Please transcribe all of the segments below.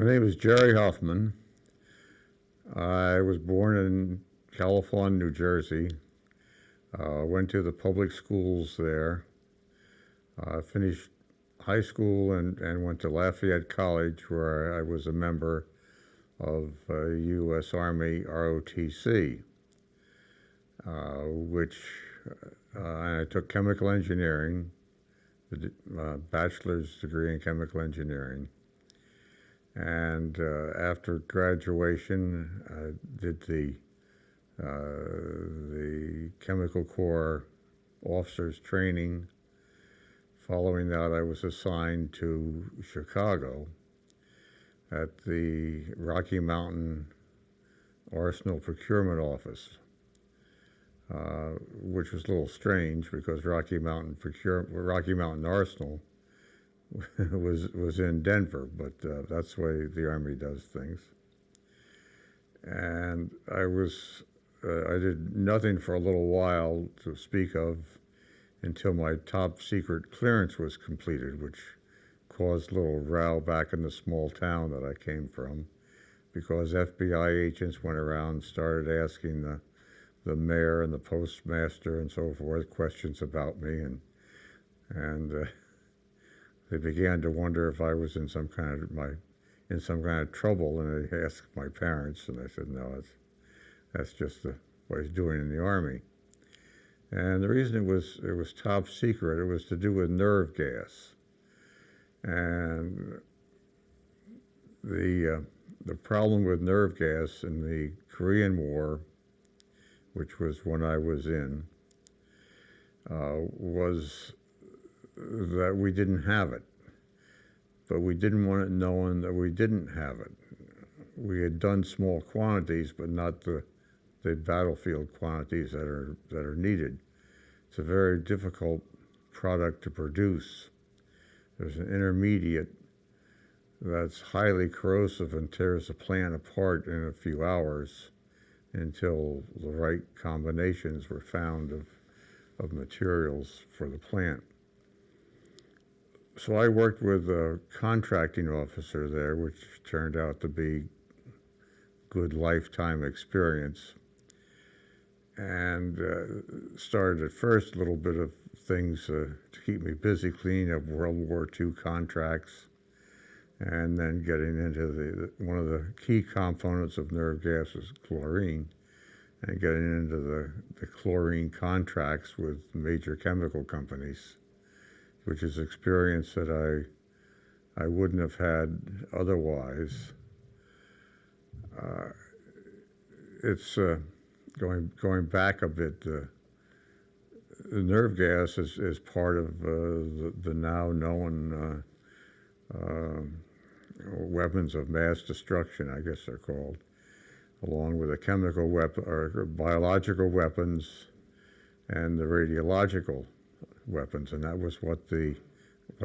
My name is Jerre Hoffman. I was born in California, New Jersey. Went to the public schools there. Finished high school and went to Lafayette College, where I was a member of U.S. Army ROTC, which I took chemical engineering, the bachelor's degree in chemical engineering. And after graduation, I did the Chemical Corps officers training. Following that, I was assigned to Chicago at the Rocky Mountain Arsenal Procurement Office, which was a little strange because Rocky Mountain Arsenal was in Denver, but that's the way the Army does things. And I did nothing for a little while to speak of until my top secret clearance was completed, which caused a little row back in the small town that I came from, because FBI agents went around and started asking the mayor and the postmaster and so forth questions about me, and they began to wonder if I was in some kind of trouble, and they asked my parents, and I said, no, that's just what he's doing in the Army. And the reason it was top secret, it was to do with nerve gas. And the problem with nerve gas in the Korean War, which was when I was in, was that we didn't have it, but we didn't want it known that we didn't have it. We had done small quantities, but not the battlefield quantities that are needed. It's a very difficult product to produce. There's an intermediate that's highly corrosive and tears the plant apart in a few hours until the right combinations were found of materials for the plant. So I worked with a contracting officer there, which turned out to be good lifetime experience, and started at first a little bit of things to keep me busy, cleaning up World War II contracts, and then getting into one of the key components of nerve gas is chlorine, and getting into the chlorine contracts with major chemical companies, which is experience that I wouldn't have had otherwise. It's going back a bit. The nerve gas is part of the now known weapons of mass destruction, I guess they're called, along with the chemical weapon or biological weapons and the radiological weapons. And that was what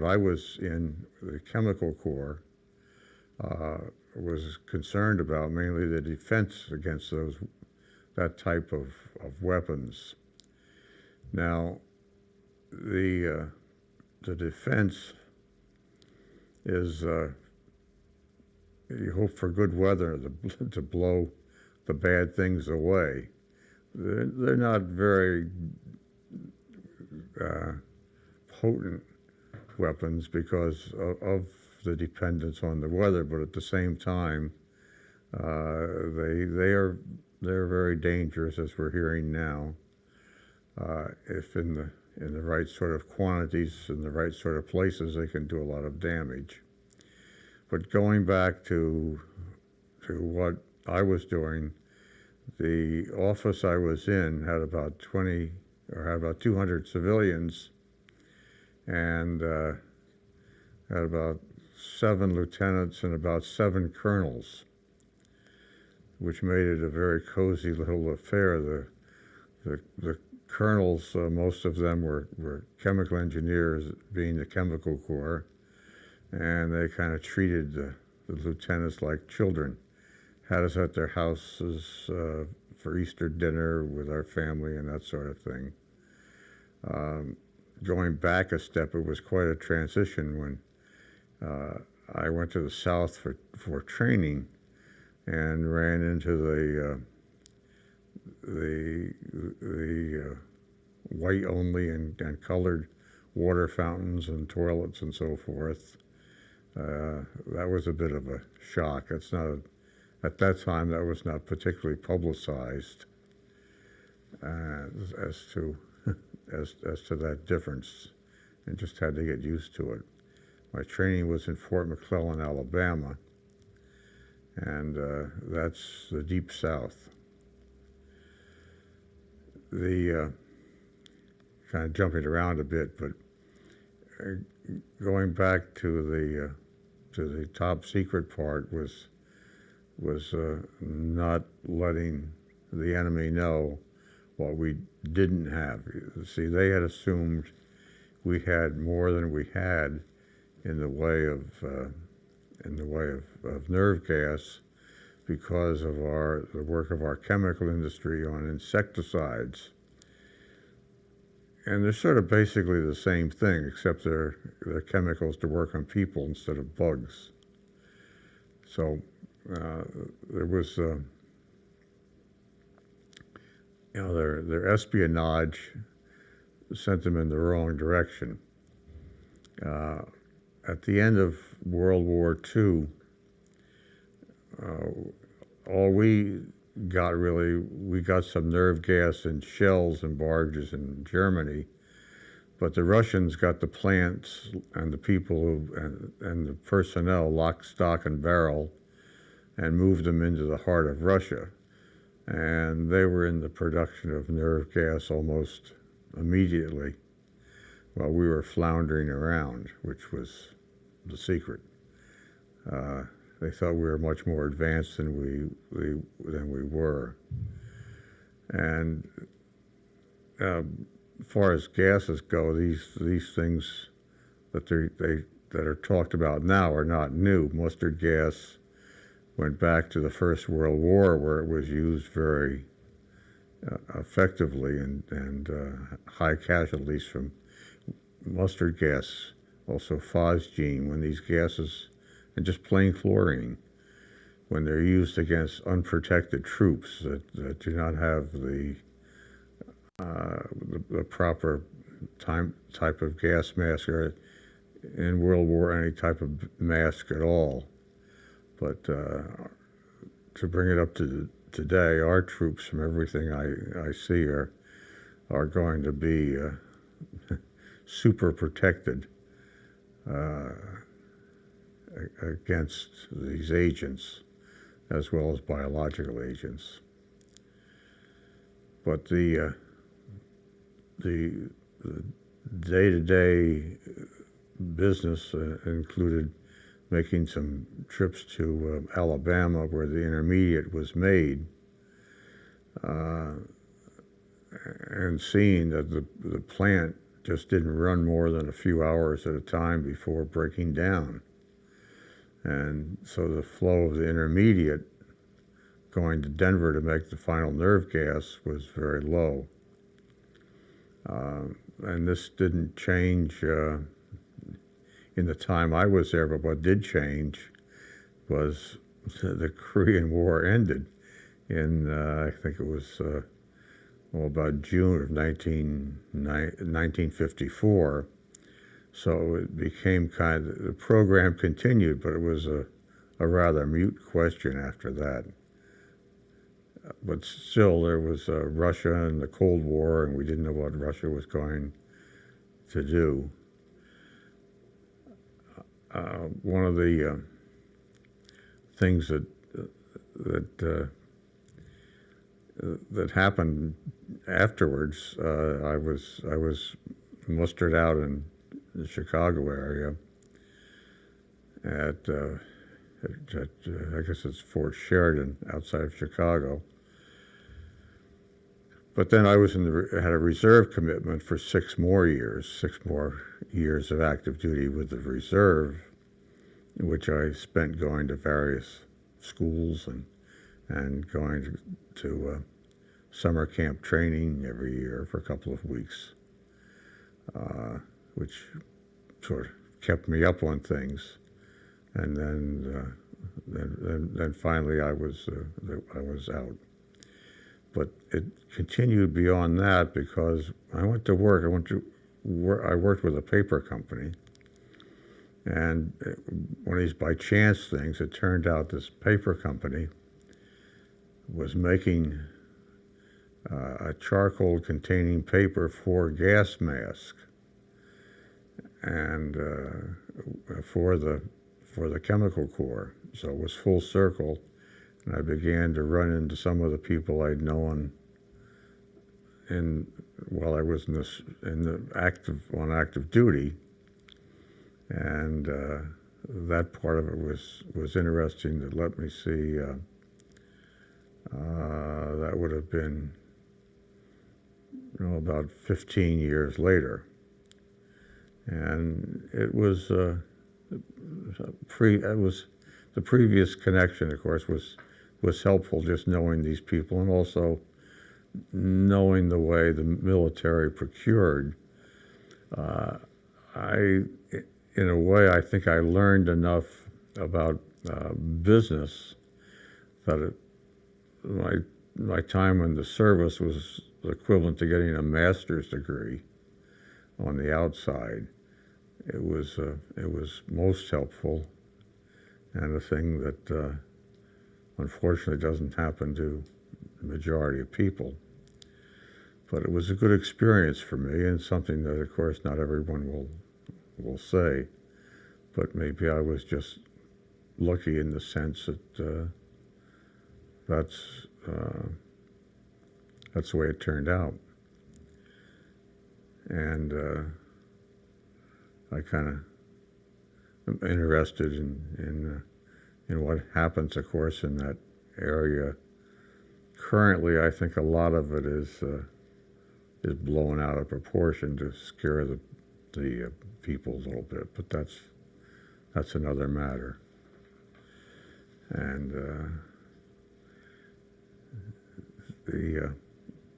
I was in the Chemical Corps was concerned about, mainly the defense against that type of weapons. Now, the defense is you hope for good weather to blow the bad things away. They're not very potent weapons because of the dependence on the weather, but at the same time, they're very dangerous, as we're hearing now. If in the right sort of quantities, in the right sort of places, they can do a lot of damage. But going back to what I was doing, the office I was in had about 200 civilians, and had about 7 lieutenants and about 7 colonels, which made it a very cozy little affair. The colonels, most of them were chemical engineers, being the Chemical Corps, and they kind of treated the lieutenants like children. Had us at their houses for Easter dinner with our family and that sort of thing. Going back a step, it was quite a transition when I went to the South for training and ran into the white only and colored water fountains and toilets and so forth. That was a bit of a shock. It's not at that time that was not particularly publicized as to as to that difference, and just had to get used to it. My training was in Fort McClellan, Alabama, and that's the Deep South. The kind of jumping around a bit, but going back to the top secret part was not letting the enemy know what we didn't have. See, they had assumed we had more than we had in the way of nerve gas because of the work of our chemical industry on insecticides. And they're sort of basically the same thing, except they're chemicals to work on people instead of bugs. So there was, their espionage sent them in the wrong direction. At the end of World War II, all we got some nerve gas in shells and barges in Germany, but the Russians got the plants and the people and the personnel lock, stock, and barrel and moved them into the heart of Russia. And they were in the production of nerve gas almost immediately while we were floundering around, which was the secret. They thought we were much more advanced than we were. And as far as gases go, these things that are talked about now are not new. Mustard gas went back to the First World War, where it was used very effectively, and high casualties from mustard gas, also phosgene, when these gases, and just plain chlorine, when they're used against unprotected troops that do not have the proper type of gas mask, or in World War any type of mask at all. But to bring it up to today, our troops, from everything I see, are going to be super protected against these agents, as well as biological agents. But the day-to-day business included making some trips to Alabama, where the intermediate was made, and seeing that the plant just didn't run more than a few hours at a time before breaking down. And so the flow of the intermediate going to Denver to make the final nerve gas was very low. And this didn't change in the time I was there, but what did change was the Korean War ended in, I think it was about June of 1954. So it became the program continued, but it was a rather mute question after that. But still, there was Russia and the Cold War, and we didn't know what Russia was going to do. One of the things that happened afterwards, I was mustered out in the Chicago area at I guess it's Fort Sheridan outside of Chicago. But then I was had a reserve commitment for 6 more years of active duty with the reserve, in which I spent going to various schools and going to summer camp training every year for a couple of weeks, which sort of kept me up on things. and then finally I was out. But it continued beyond that because I went to work. I worked with a paper company, and one of these by chance things, it turned out this paper company was making a charcoal containing paper for gas masks, and for the chemical corps. So it was full circle, and I began to run into some of the people I'd known while I was on active duty, and that part of it was interesting. To let me see, that would have been about 15 years later, and it was the previous connection, of course, was helpful, just knowing these people and also knowing the way the military procured. In a way, I think I learned enough about business that my time in the service was equivalent to getting a master's degree on the outside. It was most helpful, and a thing that unfortunately doesn't happen to the majority of people. But it was a good experience for me, and something that, of course, not everyone will say. But maybe I was just lucky in the sense that that's the way it turned out. And I kind of am interested in what happens, of course, in that area. Currently, I think a lot of it is blown out of proportion to scare the people a little bit, but that's another matter. And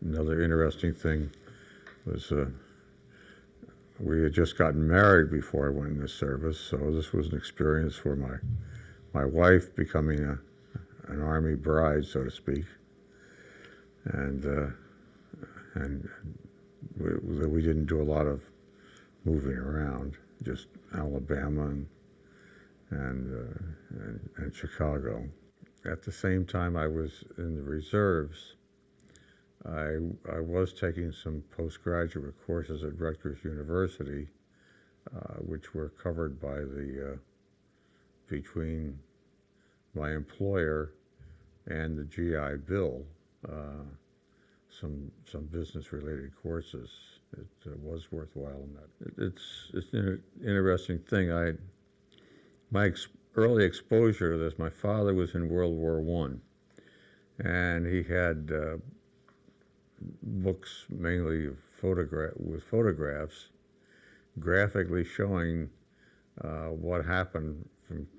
another interesting thing was we had just gotten married before I went in the service, so this was an experience for my wife becoming an Army bride, so to speak, and we didn't do a lot of moving around, just Alabama and Chicago. At the same time I was in the reserves, I was taking some postgraduate courses at Rutgers University, which were covered by between my employer and the GI Bill, some business-related courses. It was worthwhile in that. It's an interesting thing. My early exposure to this, my father was in World War I, and he had books mainly with photographs, graphically showing what happened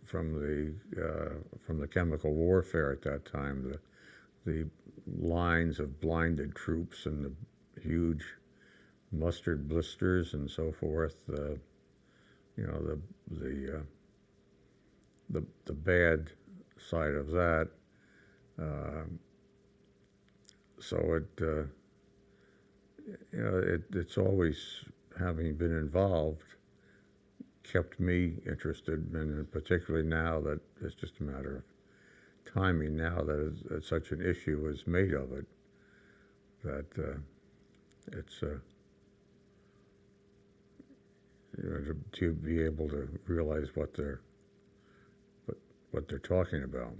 from the chemical warfare at that time, the lines of blinded troops and the huge mustard blisters and so forth. The bad side of that. So it's always, having been involved, kept me interested, and particularly now that it's just a matter of timing now that such an issue is made of it, that it's to be able to realize what they're talking about.